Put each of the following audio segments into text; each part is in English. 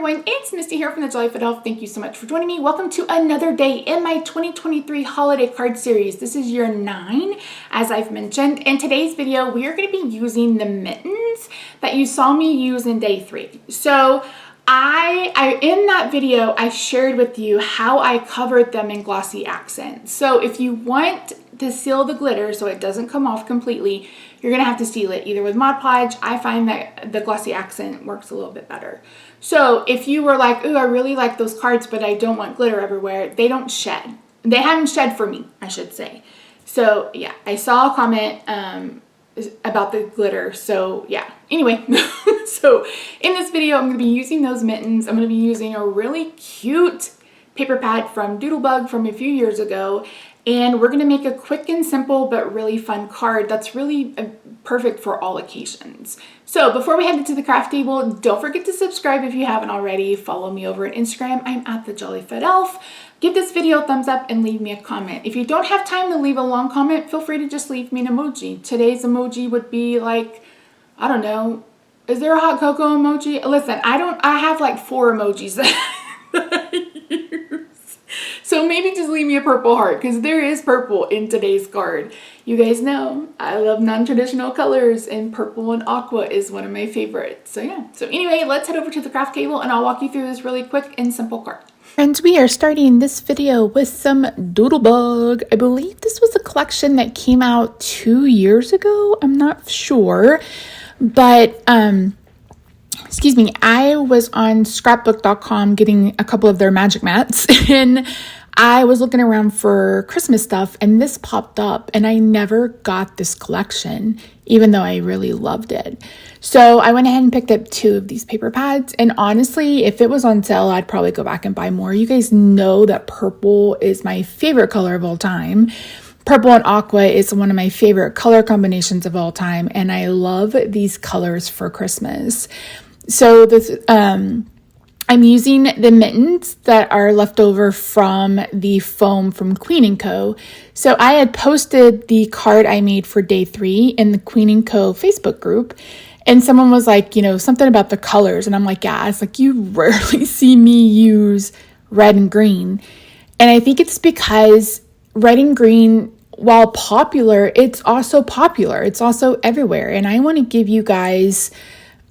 everyone, it's Misty here from TheJollyFatElf. Thank you so much for joining me. Welcome to another day in my 2023 holiday card series. This is year 9, as I've mentioned. In today's video, we are going to be using the mittens that you saw me use in day 3. So in that video, I shared with you how I covered them in glossy accents. So if you want to seal the glitter so it doesn't come off completely, you're gonna have to seal it either with Mod Podge. I find that the glossy accent works a little bit better. So if you were like, ooh, I really like those cards, but I don't want glitter everywhere, they don't shed. They haven't shed for me, I should say. So yeah, I saw a comment about the glitter. So yeah, anyway, so in this video, I'm gonna be using those mittens. I'm gonna be using a really cute paper pad from Doodlebug from a few years ago. And we're going to make a quick and simple but really fun card that's really perfect for all occasions. So before we head into the craft table, don't forget to subscribe if you haven't already. Follow me over on Instagram. I'm at TheJollyFatElf. Give this video a thumbs up and leave me a comment. If you don't have time to leave a long comment, feel free to just leave me an emoji. Today's emoji would be like, I don't know, is there a hot cocoa emoji? Listen, I have like 4 emojis that I use. So maybe just leave me a purple heart because there is purple in today's card. You guys know I love non-traditional colors and purple and aqua is one of my favorites. So yeah. So anyway, let's head over to the craft table and I'll walk you through this really quick and simple card. Friends, we are starting this video with some Doodlebug. I believe this was a collection that came out 2 years ago. I'm not sure, but excuse me, I was on scrapbook.com getting a couple of their magic mats and I was looking around for Christmas stuff and this popped up and I never got this collection, even though I really loved it. So I went ahead and picked up 2 of these paper pads. And honestly, if it was on sale, I'd probably go back and buy more. You guys know that purple is my favorite color of all time. Purple and aqua is one of my favorite color combinations of all time. And I love these colors for Christmas. So this, I'm using the mittens that are left over from the foam from Queen & Co. So I had posted the card I made for day 3 in the Queen & Co. Facebook group. And someone was like, you know, something about the colors. And I'm like, yeah, it's like you rarely see me use red and green. And I think it's because red and green, while popular, it's also popular. It's also everywhere. And I want to give you guys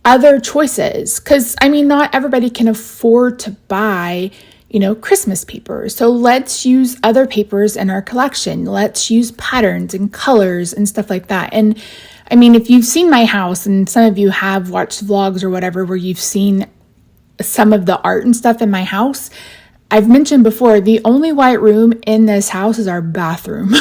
other choices because I mean not everybody can afford to buy, you know, Christmas paper. So let's use other papers in our collection. Let's use patterns and colors and stuff like that. And I mean, if you've seen my house and some of you have watched vlogs or whatever where you've seen some of the art and stuff in my house, I've mentioned before, the only white room in this house is our bathroom.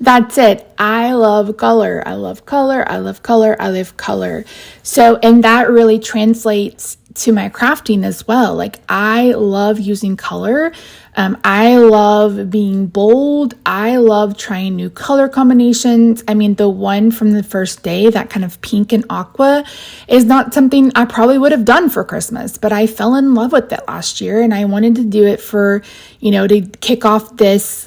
That's it. I love color. I love color. I love color. I love color. So, and that really translates to my crafting as well. Like I love using color. I love being bold. I love trying new color combinations. I mean, the one from the first day, that kind of pink and aqua is not something I probably would have done for Christmas, but I fell in love with it last year and I wanted to do it for, you know, to kick off this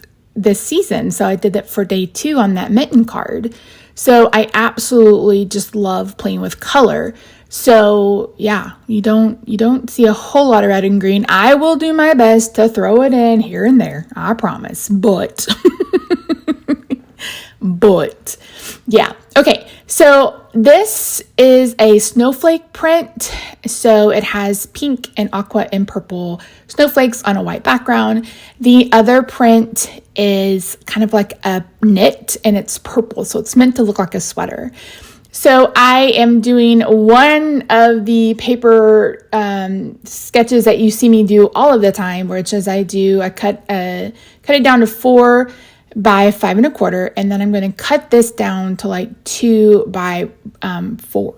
season. So I did that for day 2 on that mitten card. So I absolutely just love playing with color. So yeah, you don't see a whole lot of red and green. I will do my best to throw it in here and there, I promise. But yeah. Okay. So this is a snowflake print. So it has pink and aqua and purple snowflakes on a white background. The other print is kind of like a knit and it's purple. So it's meant to look like a sweater. So I am doing one of the paper sketches that you see me do all of the time, which is I cut it down to 4 by 5 1/4, and then I'm going to cut this down to like 2 by 4,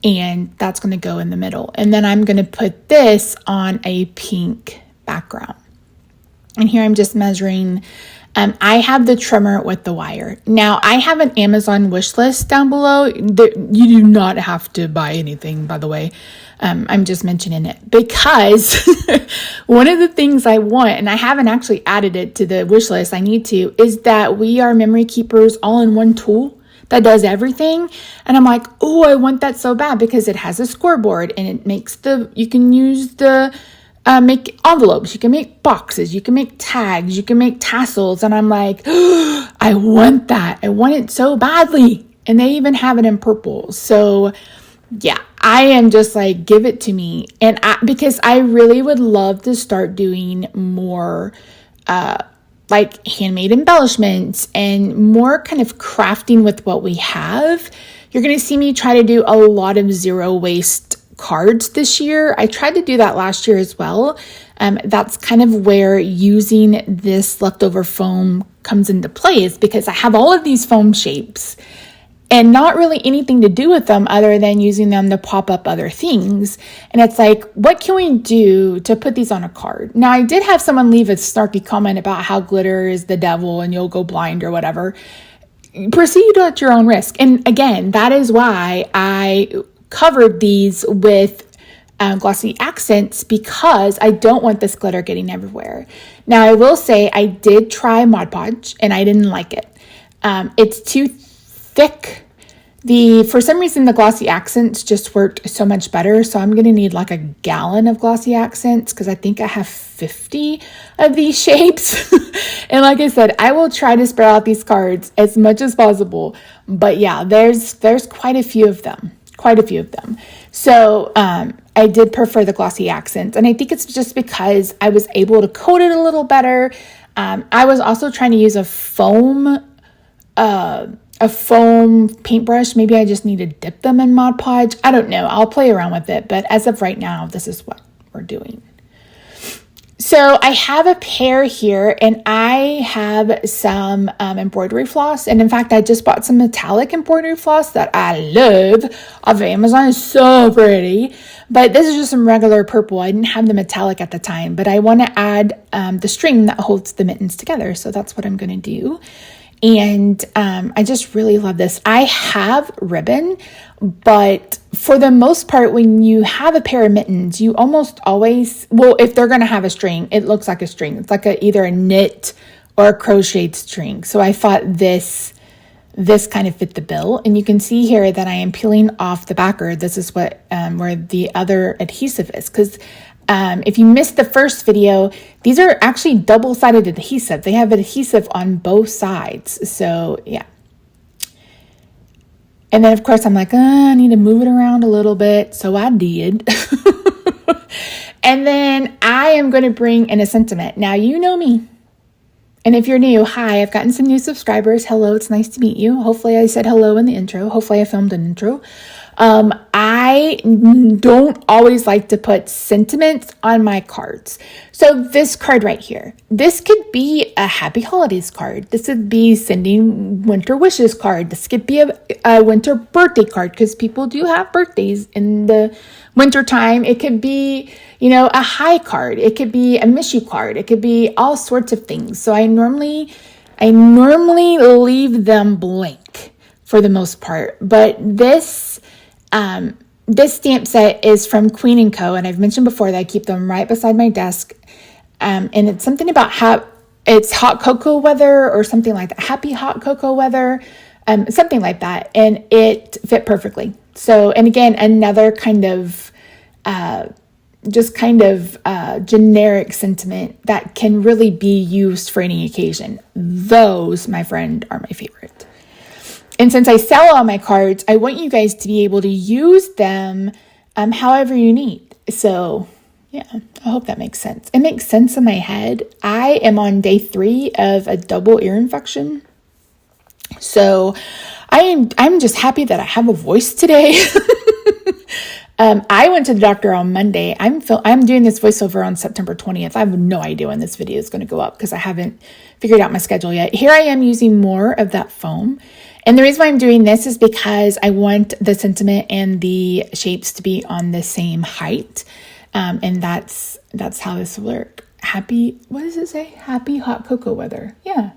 and that's going to go in the middle. And then I'm going to put this on a pink background. And here I'm just measuring. I have the trimmer with the wire. Now I have an Amazon wish list down below. You do not have to buy anything, by the way. I'm just mentioning it because one of the things I want, and I haven't actually added it to the wish list, I need to, is that we are memory keepers all in one tool. that does everything. And I'm like, oh, I want that so bad because it has a scoreboard and it makes you can use make envelopes, you can make boxes, you can make tags, you can make tassels. And I'm like, oh, I want that. I want it so badly. And they even have it in purple. So yeah, I am just like, give it to me. And because I really would love to start doing more, like handmade embellishments and more kind of crafting with what we have. You're going to see me try to do a lot of zero waste cards this year. I tried to do that last year as well. That's kind of where using this leftover foam comes into play, is because I have all of these foam shapes and not really anything to do with them other than using them to pop up other things. And it's like, what can we do to put these on a card? Now, I did have someone leave a snarky comment about how glitter is the devil and you'll go blind or whatever. Proceed at your own risk. And again, that is why I covered these with glossy accents, because I don't want this glitter getting everywhere. Now, I will say I did try Mod Podge and I didn't like it. It's too thick. For some reason, the glossy accents just worked so much better. So I'm going to need like a gallon of glossy accents, because I think I have 50 of these shapes. And like I said, I will try to spread out these cards as much as possible. But yeah, there's quite a few of them. So I did prefer the glossy accents. And I think it's just because I was able to coat it a little better. I was also trying to use a foam paintbrush. Maybe I just need to dip them in Mod Podge. I don't know. I'll play around with it. But as of right now, this is what we're doing. So I have a pair here, and I have some embroidery floss. And in fact, I just bought some metallic embroidery floss that I love off of Amazon. It's so pretty. But this is just some regular purple. I didn't have the metallic at the time, but I want to add the string that holds the mittens together. So that's what I'm going to do. And I just really love this. I have ribbon, but for the most part, when you have a pair of mittens, you almost always, well, if they're going to have a string, it looks like a string. It's like either a knit or a crocheted string. So I thought this kind of fit the bill. And you can see here that I am peeling off the backer. This is what where the other adhesive is, because if you missed the first video, these are actually double-sided adhesive. They have adhesive on both sides. So yeah. And then of course I'm like, I need to move it around a little bit. So I did. And then I am going to bring in a sentiment. Now, you know me. And if you're new, hi, I've gotten some new subscribers. Hello, it's nice to meet you. Hopefully I said hello in the intro. Hopefully I filmed an intro. I don't always like to put sentiments on my cards. So this card right here, this could be a happy holidays card. This would be sending winter wishes card. This could be a winter birthday card, because people do have birthdays in the winter time. It could be, a hi card. It could be a miss you card. It could be all sorts of things. So I normally leave them blank for the most part, but this stamp set is from Queen & Co. And I've mentioned before that I keep them right beside my desk. And it's something about how it's hot cocoa weather or something like that. Happy hot cocoa weather, something like that. And it fit perfectly. So, and again, another kind of, generic sentiment that can really be used for any occasion. Those, my friend, are my favorite. And since I sell all my cards, I want you guys to be able to use them however you need. So yeah, I hope that makes sense. It makes sense in my head. I am on day 3 of a double ear infection. So I'm just happy that I have a voice today. I went to the doctor on Monday. I'm doing this voiceover on September 20th. I have no idea when this video is going to go up because I haven't figured out my schedule yet. Here I am using more of that foam. And the reason why I'm doing this is because I want the sentiment and the shapes to be on the same height. And that's how this will work. What does it say? Happy hot cocoa weather. Yeah.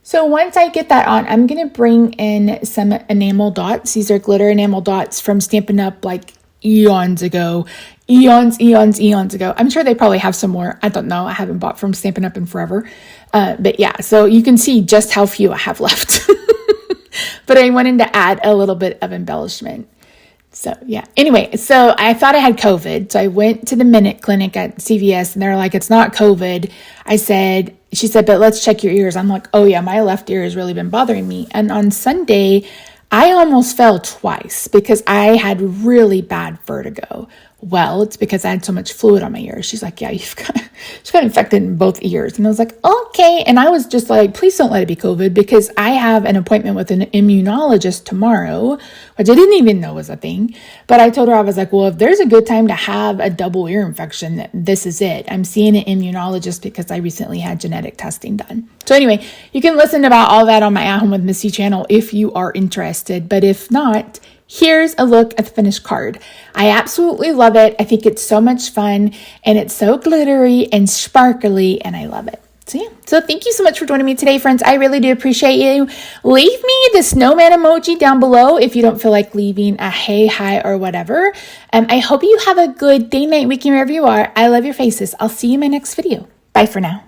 So once I get that on, I'm going to bring in some enamel dots. These are glitter enamel dots from Stampin' Up! Like eons ago. Eons ago. I'm sure they probably have some more. I don't know. I haven't bought from Stampin' Up! In forever. But yeah, so you can see just how few I have left. but I wanted to add a little bit of embellishment. So yeah, anyway, so I thought I had COVID. So I went to the Minute Clinic at CVS and they're like, it's not COVID. She said, but let's check your ears. I'm like, oh yeah, my left ear has really been bothering me. And on Sunday, I almost fell twice because I had really bad vertigo. Well, it's because I had so much fluid on my ears. She's like, yeah, she's got infected in both ears. And I was like, okay. And I was just like, please don't let it be COVID, because I have an appointment with an immunologist tomorrow, which I didn't even know was a thing. But I told her, I was like, well, if there's a good time to have a double ear infection, this is it. I'm seeing an immunologist because I recently had genetic testing done. So anyway, you can listen about all that on my At Home with Missy channel if you are interested. But if not, here's a look at the finished card. I absolutely love it. I think it's so much fun and it's so glittery and sparkly and I love it. So yeah, so thank you so much for joining me today, friends. I really do appreciate you. Leave me the snowman emoji down below if you don't feel like leaving a hey, hi, or whatever. I hope you have a good day, night, weekend, wherever you are. I love your faces. I'll see you in my next video. Bye for now.